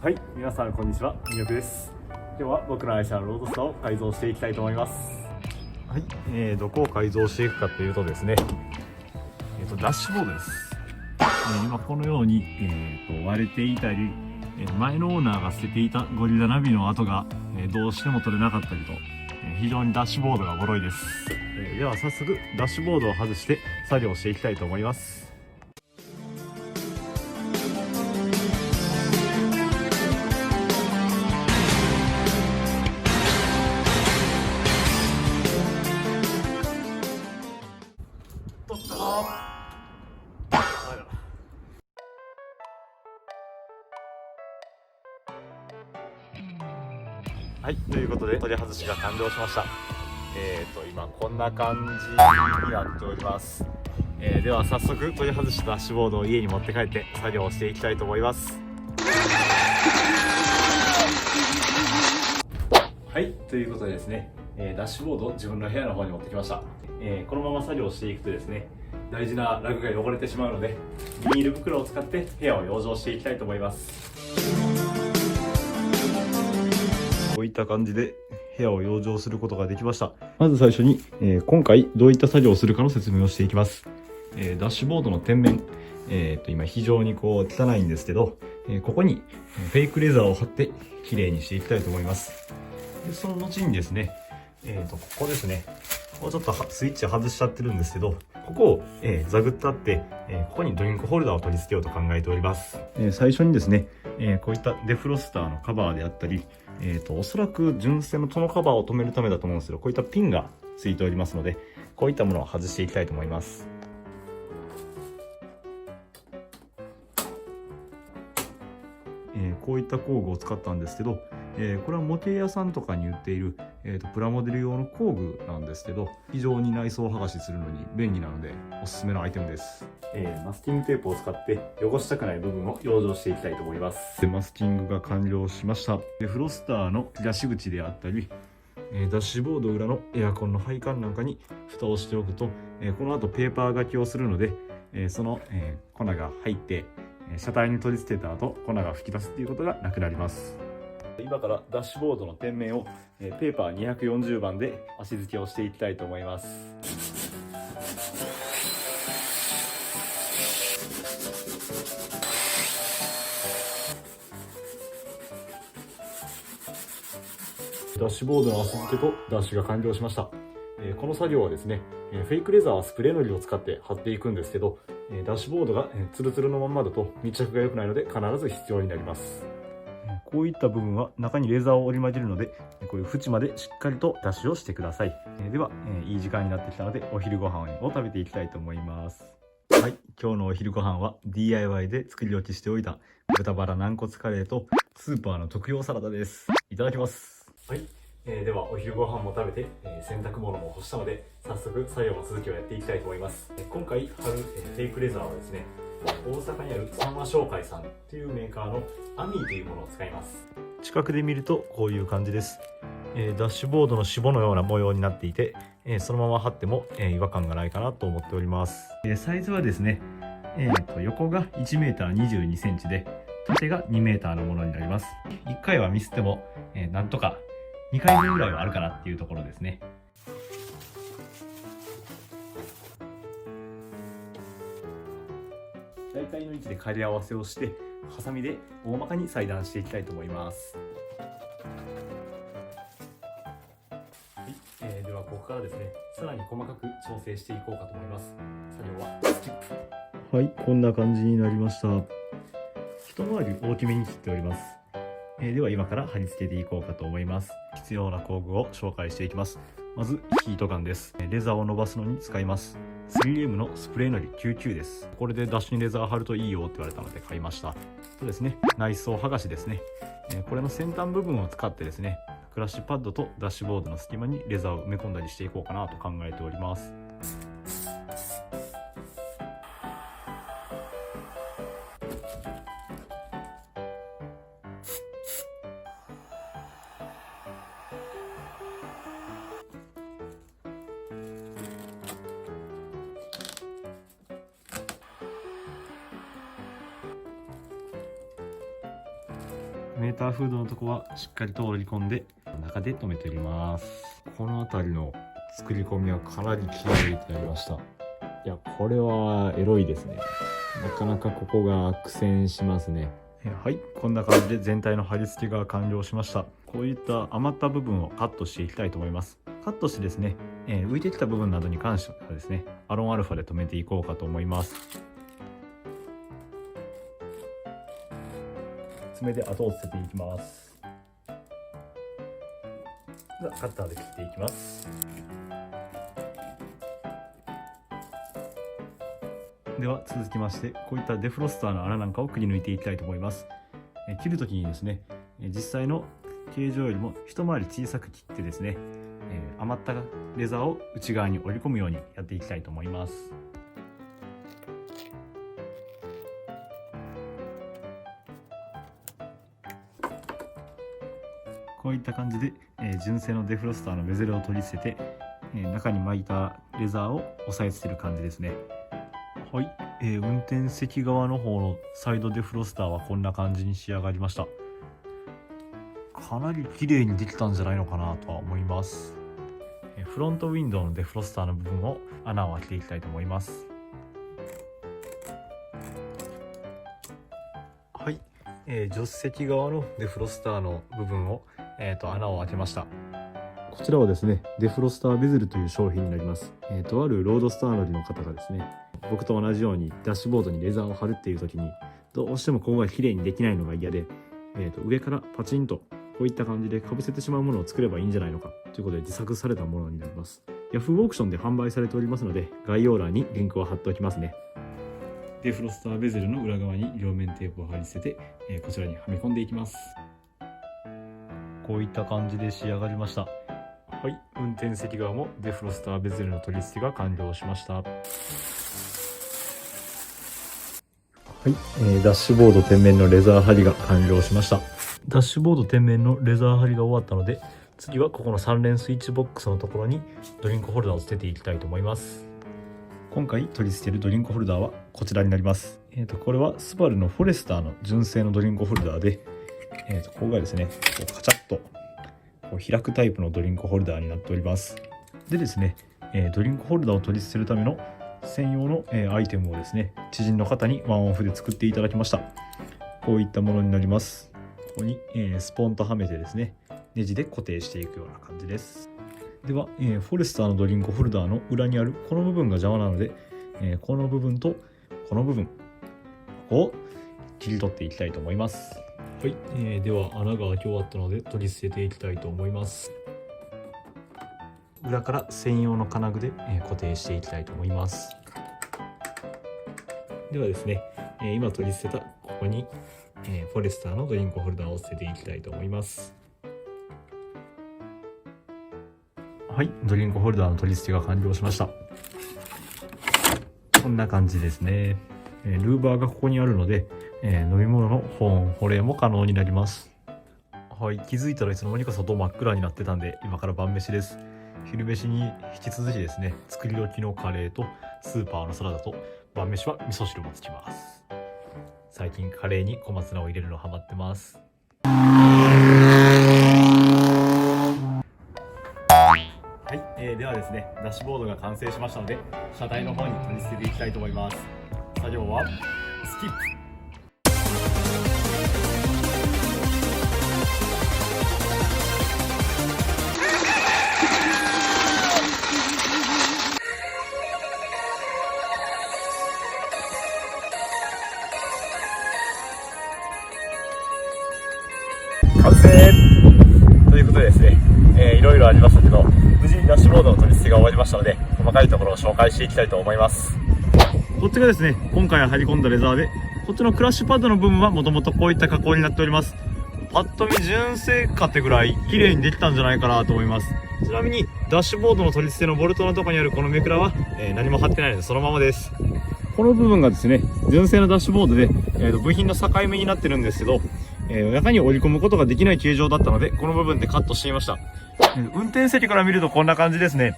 はい、皆さんこんにちは、みよくです。今日は僕の愛車のロードスターを改造していきたいと思います。はい、どこを改造していくかというとですね、ダッシュボードです。今このように、割れていたり、前のオーナーが捨てていたゴリラナビの跡が、どうしても取れなかったりと、非常にダッシュボードがボロいです。では早速ダッシュボードを外して作業していきたいと思います。取ったはい、ということで取り外しが完了しました。今こんな感じになっております。では早速取り外したダッシュボードを家に持って帰って作業をしていきたいと思います。はい、ということでですね、ダッシュボードを自分の部屋の方に持ってきました。このまま作業していくとですね、大事なラグが汚れてしまうので、ビニール袋を使って部屋を養生していきたいと思います。こういった感じで部屋を養生することができました。まず最初に、今回どういった作業をするかの説明をしていきます。ダッシュボードの天面、今非常にこう汚いんですけど、ここにフェイクレザーを貼ってきれいにしていきたいと思います。でその後にですね、ここですね、ここちょっとスイッチ外しちゃってるんですけど、ここを、ザグッとあって、ここにドリンクホルダーを取り付けようと考えております。最初にですね、こういったデフロスターのカバーであったり、おそらく純正のトノカバーを止めるためだと思うんですけど、こういったピンがついておりますので、こういったものを外していきたいと思います。こういった工具を使ったんですけど、これは模型屋さんとかに売っている、プラモデル用の工具なんですけど、非常に内装剥がしするのに便利なのでおすすめのアイテムです。マスキングテープを使って汚したくない部分を養生していきたいと思います。でマスキングが完了しました。でフロスターの出し口であったり、ダッシュボード裏のエアコンの配管なんかに蓋をしておくと、この後ペーパー書きをするので、その、粉が入って車体に取り付けた後粉が吹き出すということがなくなります。今からダッシュボードの天面をペーパー240番で足付けをしていきたいと思います。ダッシュボードの足付けとダッシュが完了しました。この作業はですね、フェイクレザーはスプレーのりを使って貼っていくんですけど、ダッシュボードがツルツルのまんまだと密着が良くないので必ず必要になります。こういった部分は中にレーザーを折り曲げるので、こういう縁までしっかりとダッシュをしてください。では、いい時間になってきたのでお昼ご飯を食べていきたいと思います。はい、今日のお昼ご飯は DIY で作り置きしておいた豚バラ軟骨カレーとスーパーの特用サラダです。いただきます。はい、ではお昼ご飯も食べて、洗濯物も干したので早速作業の続きをやっていきたいと思います。今回貼る、フェイクレザーはですね、大阪にある三和商会さんというメーカーのアミーというものを使います。近くで見るとこういう感じです。ダッシュボードのシボのような模様になっていて、そのまま貼っても、違和感がないかなと思っております。サイズはですね、横が 1m22cm で縦が 2m のものになります。1回はミスっても、なんとか2回分ぐらいはあるかなっていうところですね。大体の位置で仮合わせをしてハサミで大まかに裁断していきたいと思います。はい、ではここからですね、さらに細かく調整していこうかと思います。作業はスキップ。はい、こんな感じになりました。一回り大きめに切っております。では今から貼り付けていこうかと思います。必要な工具を紹介していきます。まずヒートガンです。レザーを伸ばすのに使います。3M のスプレーのり99です。これでダッシュにレザー貼るといいよって言われたので買いました。そうですね、内装剥がしですね。これの先端部分を使ってですね、クラッシュパッドとダッシュボードの隙間にレザーを埋め込んだりしていこうかなと考えております。メーターフードのとこはしっかりと折り込んで中で留めております。この辺りの作り込みはかなり綺麗になりました。いや、これはエロいですね。なかなかここが苦戦しますね。はい、こんな感じで全体の貼り付けが完了しました。こういった余った部分をカットしていきたいと思います。カットしてですね、浮いてきた部分などに関してはですね、アロンアルファで留めていこうかと思います。爪で跡をつけていきます。ではカッターで切っていきます。では続きまして、こういったデフロスターの穴なんかをくり抜いていきたいと思います。切るときにですね、実際の形状よりも一回り小さく切ってですね、余ったレザーを内側に折り込むようにやっていきたいと思います。こういった感じで、純正のデフロスターのベゼルを取り捨てて、中に巻いたレザーを押さえつける感じですね。はい、運転席側の方のサイドデフロスターはこんな感じに仕上がりました。かなり綺麗にできたんじゃないのかなとは思います。フロントウィンドウのデフロスターの部分を穴を開けていきたいと思います。はい、助手席側のデフロスターの部分を、穴を開けました。こちらはですね、デフロスターベゼルという商品になります。とあるロードスター乗りの方がですね、僕と同じようにダッシュボードにレザーを貼るっていう時にどうしてもここが綺麗にできないのが嫌で、上からパチンとこういった感じで被せてしまうものを作ればいいんじゃないのかということで自作されたものになります。Yahoo オークションで販売されておりますので、概要欄にリンクを貼っておきますね。デフロスターベゼルの裏側に両面テープを貼り付けて、こちらにはめ込んでいきます。こういった感じで仕上がりました。はい、運転席側もデフロスターベゼルの取り付けが完了しました。はい、ダッシュボード天面のレザー貼りが完了しました。ダッシュボード天面のレザー貼りが終わったので、次はここの3連スイッチボックスのところにドリンクホルダーを捨てていきたいと思います。今回取り付けるドリンクホルダーはこちらになります。これはスバルのフォレスターの純正のドリンクホルダーで、ここがですね、こうカチャッとこう開くタイプのドリンクホルダーになっております。でですね、ドリンクホルダーを取り付けるための専用のアイテムをですね、知人の方にワンオフで作っていただきました。こういったものになります。ここにスポンとはめてですね、ネジで固定していくような感じです。では、フォレスターのドリンクホルダーの裏にあるこの部分が邪魔なので、この部分とこの部分、ここを切り取っていきたいと思います。はい、では穴が開き終わったので取り捨てていきたいと思います。裏から専用の金具で固定していきたいと思います。ではですね、今取り捨てたここにフォレスターのドリンクホルダーを捨てていきたいと思います。はい、ドリンクホルダーの取り付けが完了しました。こんな感じですね。ルーバーがここにあるので、飲み物の保温保冷も可能になります。はい、気づいたらいつの間にか外真っ暗になってたんで、今から晩飯です。昼飯に引き続きですね、作り置きのカレーとスーパーのサラダと晩飯は味噌汁もつきます。最近カレーに小松菜を入れるのハマってます。はい、ではですね、ダッシュボードが完成しましたので、車体の方に取り付けていきたいと思います。作業はスキップ。完成ということでですね、いろいろありましたけど、無事にダッシュボードの取り付けが終わりましたので、細かいところを紹介していきたいと思います。こっちがですね、今回は張り込んだレザーで、こっちのクラッシュパッドの部分はもともとこういった加工になっております。パッと見純正かってぐらい綺麗にできたんじゃないかなと思います。ちなみにダッシュボードの取り付けのボルトのところにあるこのメクラは、何も貼ってないのでそのままです。この部分がですね、純正のダッシュボードで、部品の境目になってるんですけど、中に折り込むことができない形状だったので、この部分でカットしていました。運転席から見るとこんな感じですね。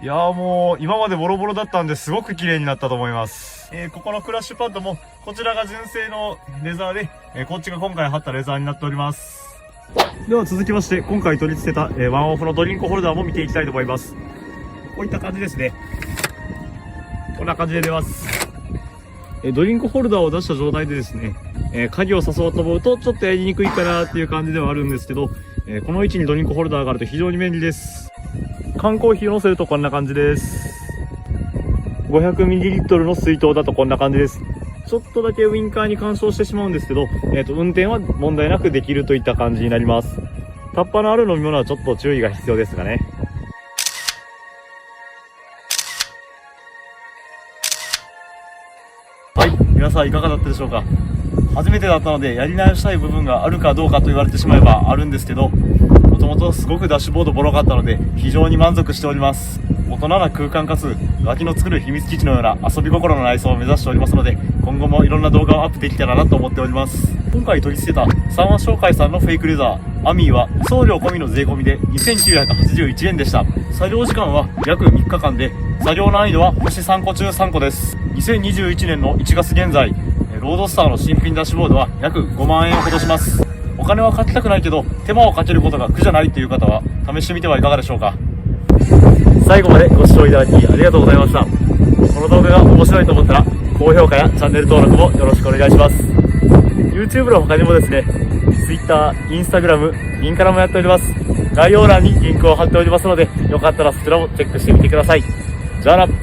いやーもう今までボロボロだったんですごく綺麗になったと思います。ここのクラッシュパッドもこちらが純正のレザーで、こっちが今回貼ったレザーになっております。では続きまして今回取り付けた、ワンオフのドリンクホルダーも見ていきたいと思います。こういった感じですね。こんな感じで出ます。ドリンクホルダーを出した状態でですね、鍵を刺そうと思うとちょっとやりにくいかなっていう感じではあるんですけど、この位置にドリンクホルダーがあると非常に便利です。缶コーヒーを乗せるとこんな感じです。500ml の水筒だとこんな感じです。ちょっとだけウインカーに干渉してしまうんですけど、運転は問題なくできるといった感じになります。タッパのある飲み物はちょっと注意が必要ですがね。はい、皆さんいかがだったでしょうか。初めてだったのでやり直したい部分があるかどうかと言われてしまえばあるんですけど、もともとすごくダッシュボードボロかったので非常に満足しております。大人な空間かつ脇の作る秘密基地のような遊び心の内装を目指しておりますので、今後もいろんな動画をアップできたらなと思っております。今回取り付けた三和商会さんのフェイクレザーアミーは送料込みの税込みで2981円でした。作業時間は約3日間で、作業難易度は星3個中3個です。2021年の1月現在、ロードスターの新品ダッシュボードは約5万円ほどします。お金はかけたくないけど手間をかけることが苦じゃないという方は試してみてはいかがでしょうか。最後までご視聴いただきありがとうございました。この動画が面白いと思ったら高評価やチャンネル登録もよろしくお願いします。 YouTube の他にもですね、 Twitter、Instagram、リンカラもやっております。概要欄にリンクを貼っておりますので、よかったらそちらもチェックしてみてください。じゃあな。